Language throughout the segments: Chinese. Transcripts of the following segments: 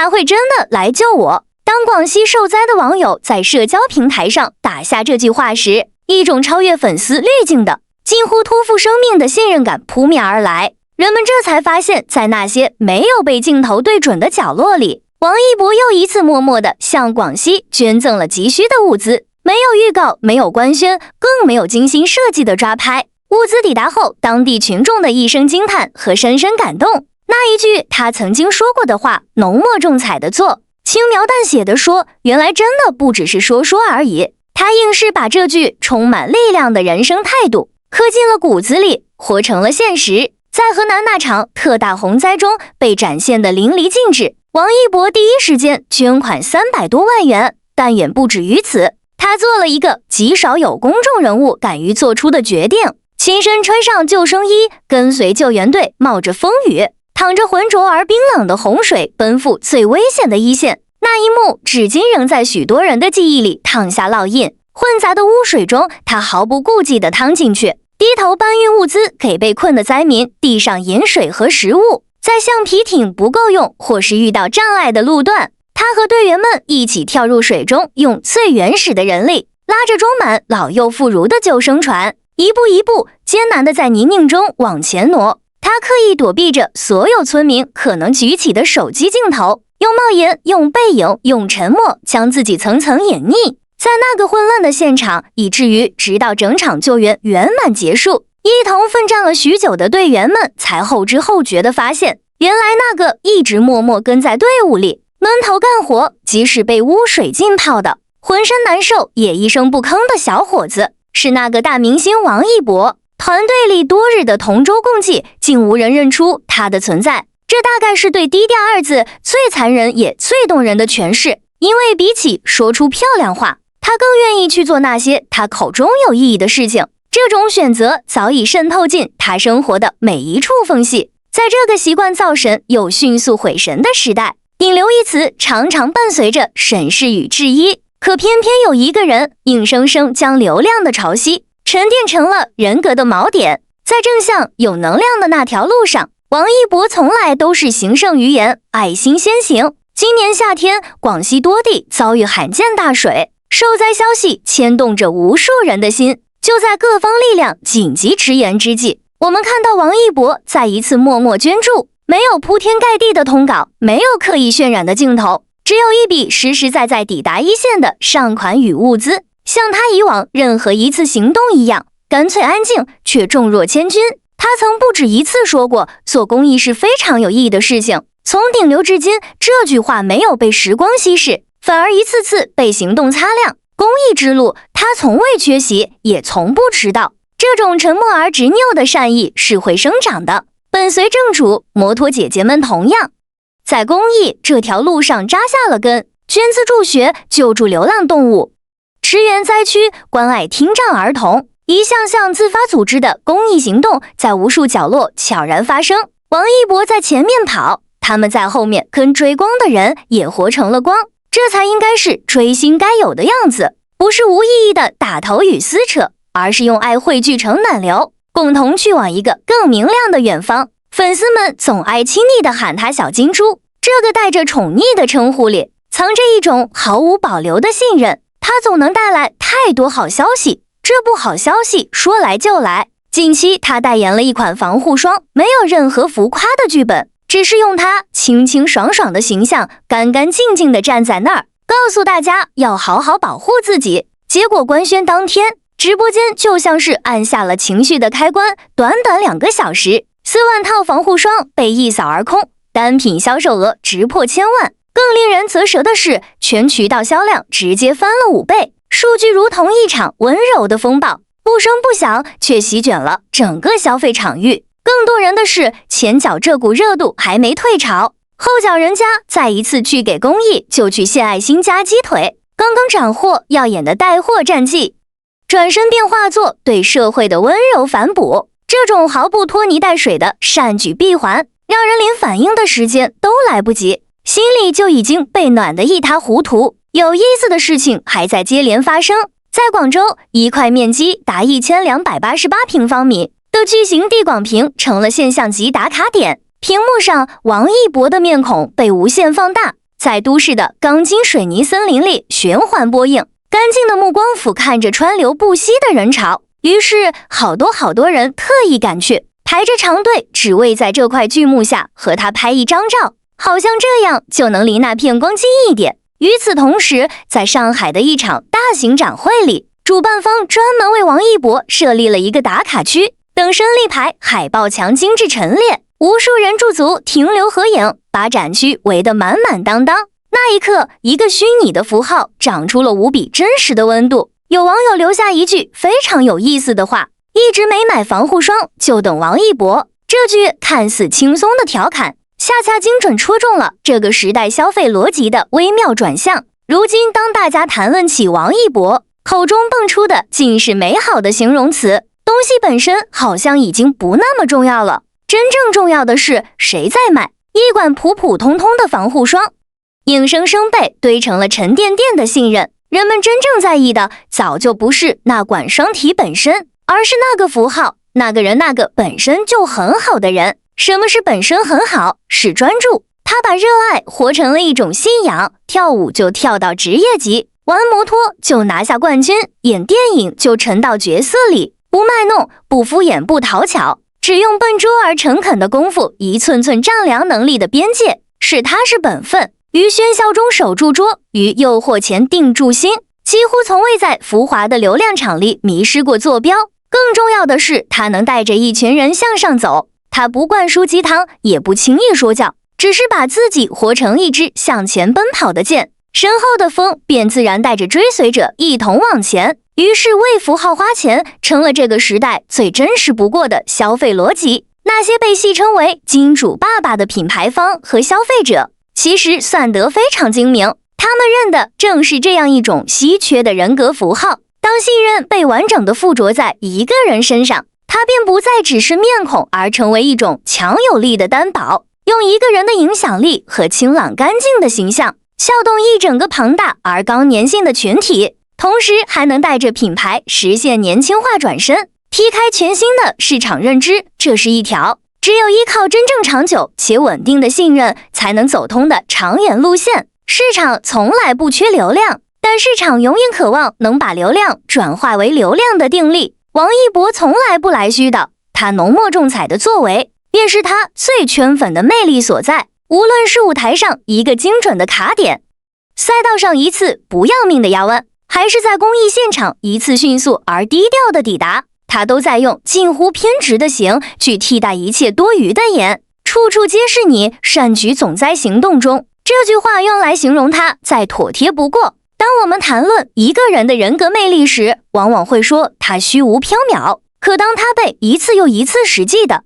他会真的来救我。当广西受灾的网友在社交平台上打下这句话时，一种超越粉丝滤镜的近乎托付生命的信任感扑面而来。人们这才发现，在那些没有被镜头对准的角落里，王一博又一次默默地向广西捐赠了急需的物资。没有预告，没有官宣，更没有精心设计的抓拍。物资抵达后，当地群众的一声惊叹和深深感动。那一句他曾经说过的话，浓墨重彩的做，轻描淡写的说，原来真的不只是说说而已。他硬是把这句充满力量的人生态度刻进了骨子里，活成了现实。在河南那场特大洪灾中被展现的淋漓尽致。王一博第一时间捐款300多万元，但远不止于此。他做了一个极少有公众人物敢于做出的决定，亲身穿上救生衣，跟随救援队冒着风雨，淌着浑浊而冰冷的洪水，奔赴最危险的一线。那一幕至今仍在许多人的记忆里烫下烙印。混杂的污水中，他毫不顾忌地趟进去，低头搬运物资给被困的灾民递上饮水和食物。在橡皮艇不够用或是遇到障碍的路段，他和队员们一起跳入水中，用最原始的人力拉着装满老幼妇孺的救生船，一步一步艰难地在泥泞中往前挪。他刻意躲避着所有村民可能举起的手机镜头，用帽檐，用背影，用沉默将自己层层隐匿。在那个混乱的现场，以至于直到整场救援圆满结束，一同奋战了许久的队员们才后知后觉地发现，原来那个一直默默跟在队伍里闷头干活，即使被污水浸泡的浑身难受也一声不吭的小伙子，是那个大明星王一博。团队里多日的同舟共济，竟无人认出他的存在。这大概是对低调二字最残忍也最动人的诠释，因为比起说出漂亮话，他更愿意去做那些他口中有意义的事情。这种选择早已渗透进他生活的每一处缝隙。在这个习惯造神又迅速毁神的时代，顶流一词常常伴随着审视与质疑，可偏偏有一个人硬生生将流量的潮汐沉淀成了人格的锚点。在正向有能量的那条路上，王一博从来都是行胜于言，爱心先行。今年夏天，广西多地遭遇罕见大水，受灾消息牵动着无数人的心。就在各方力量紧急驰援之际，我们看到王一博再一次默默捐助，没有铺天盖地的通稿，没有刻意渲染的镜头，只有一笔实实在在抵达一线的善款与物资，像他以往任何一次行动一样，干脆安静却重若千钧。他曾不止一次说过，做公益是非常有意义的事情。从顶流至今，这句话没有被时光稀释，反而一次次被行动擦亮。公益之路，他从未缺席，也从不迟到。这种沉默而执拗的善意是会生长的，本随正主，摩托姐姐们同样在公益这条路上扎下了根，捐资助学，救助流浪动物，驰援灾区，关爱听障儿童。一项项自发组织的公益行动在无数角落悄然发生。王一博在前面跑，他们在后面跟追光的人也活成了光，这才应该是追星该有的样子，不是无意义的打头与撕扯，而是用爱汇聚成暖流，共同去往一个更明亮的远方。粉丝们总爱亲昵地喊他小金猪，这个带着宠溺的称呼里藏着一种毫无保留的信任，他总能带来太多好消息。这部好消息说来就来，近期他代言了一款防护霜，没有任何浮夸的剧本，只是用他清清爽爽的形象，干干净净地站在那儿，告诉大家要好好保护自己。结果官宣当天，直播间就像是按下了情绪的开关，短短2个小时，4万套防护霜被一扫而空，单品销售额直破1000万。更令人啧舌的是，全渠道销量直接翻了5倍。数据如同一场温柔的风暴，不声不响，却席卷了整个消费场域。更动人的是，前脚这股热度还没退潮，后脚人家再一次去给公益就去献爱心加鸡腿，刚刚斩获耀眼的带货战绩，转身便化作对社会的温柔反哺。这种毫不拖泥带水的善举闭环，让人连反应的时间都来不及，心里就已经被暖得一塌糊涂。有意思的事情还在接连发生。在广州，一块面积达1288平方米的巨型地广屏成了现象级打卡点，屏幕上王一博的面孔被无限放大，在都市的钢筋水泥森林里循环播映，干净的目光俯瞰着川流不息的人潮。于是好多人特意赶去，排着长队，只为在这块巨幕下和他拍一张照，好像这样就能离那片光近一点。与此同时，在上海的一场大型展会里，主办方专门为王一博设立了一个打卡区，等身立牌、海报墙精致陈列，无数人驻足停留合影，把展区围得满满当当。那一刻，一个虚拟的符号长出了无比真实的温度。有网友留下一句非常有意思的话：一直没买防护霜，就等王一博。这句看似轻松的调侃，恰恰精准戳中了这个时代消费逻辑的微妙转向。如今当大家谈论起王一博，口中蹦出的尽是美好的形容词，东西本身好像已经不那么重要了。真正重要的是谁在买一管普普通通的防护霜，硬生生被堆成了沉甸甸的信任。人们真正在意的早就不是那管霜体本身，而是那个符号，那个人，那个本身就很好的人。什么是本身很好？是专注。他把热爱活成了一种信仰，跳舞就跳到职业级，玩摩托就拿下冠军，演电影就沉到角色里，不卖弄，不敷衍，不讨巧，只用笨拙而诚恳的功夫，一寸寸丈量能力的边界，是踏实本分。于喧嚣中守住桌，于诱惑前定住心，几乎从未在浮华的流量场里迷失过坐标。更重要的是，他能带着一群人向上走。他不灌输鸡汤，也不轻易说教，只是把自己活成一支向前奔跑的箭，身后的风便自然带着追随者一同往前。于是为符号花钱成了这个时代最真实不过的消费逻辑。那些被戏称为金主爸爸的品牌方和消费者，其实算得非常精明，他们认的正是这样一种稀缺的人格符号。当信任被完整的附着在一个人身上，他便不再只是面孔，而成为一种强有力的担保，用一个人的影响力和清朗干净的形象，撬动一整个庞大而高粘性的群体，同时还能带着品牌实现年轻化转身，踢开全新的市场认知。这是一条只有依靠真正长久且稳定的信任才能走通的长远路线。市场从来不缺流量，但市场永远渴望能把流量转化为流量的定力。王一博从来不来虚的，他浓墨重彩的作为，便是他最圈粉的魅力所在。无论是舞台上一个精准的卡点，赛道上一次不要命的压弯，还是在公益现场一次迅速而低调的抵达，他都在用近乎偏执的行去替代一切多余的言。处处皆是你，善举总在行动中。这句话用来形容他再妥帖不过。当我们谈论一个人的人格魅力时，往往会说他虚无缥缈，可当他被一次又一次实际的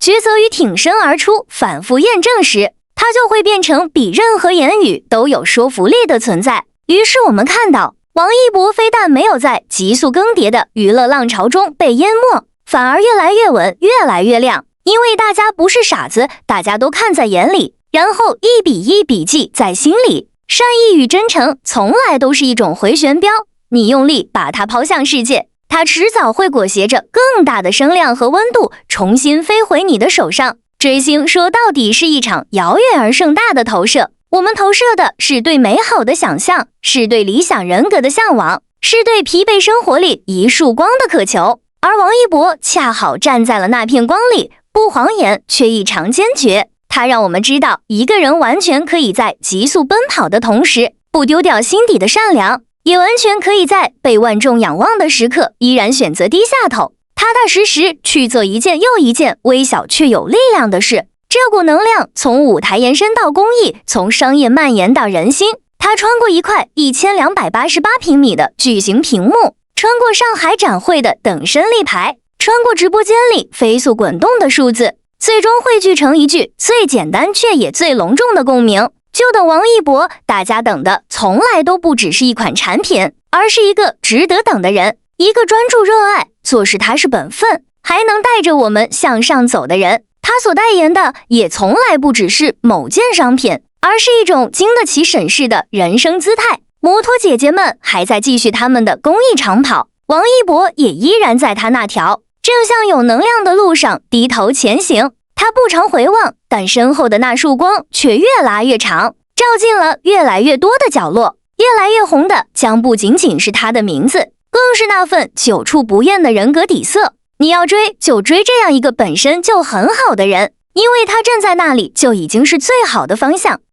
抉择与挺身而出反复验证时，他就会变成比任何言语都有说服力的存在。于是我们看到，王一博非但没有在急速更迭的娱乐浪潮中被淹没，反而越来越稳，越来越亮。因为大家不是傻子，大家都看在眼里，然后一笔一笔记在心里。善意与真诚从来都是一种回旋镖，你用力把它抛向世界，它迟早会裹挟着更大的声量和温度重新飞回你的手上。追星说到底是一场遥远而盛大的投射，我们投射的是对美好的想象，是对理想人格的向往，是对疲惫生活里一束光的渴求。而王一博恰好站在了那片光里，不晃眼却异常坚决。他让我们知道，一个人完全可以在急速奔跑的同时，不丢掉心底的善良，也完全可以在被万众仰望的时刻，依然选择低下头，踏踏实实去做一件又一件微小却有力量的事。这股能量从舞台延伸到公益，从商业蔓延到人心。它穿过一块1288平米的巨型屏幕，穿过上海展会的等身立牌，穿过直播间里飞速滚动的数字，最终汇聚成一句最简单却也最隆重的共鸣：就等王一博。大家等的从来都不只是一款产品，而是一个值得等的人，一个专注热爱，做事踏实本分，还能带着我们向上走的人。他所代言的也从来不只是某件商品，而是一种经得起审视的人生姿态。摩托姐姐们还在继续他们的公益长跑，王一博也依然在他那条正向有能量的路上低头前行。他不常回望，但身后的那束光却越拉越长。照进了越来越多的角落。越来越红的将不仅仅是他的名字，更是那份久处不厌的人格底色。你要追就追这样一个本身就很好的人，因为他站在那里就已经是最好的方向。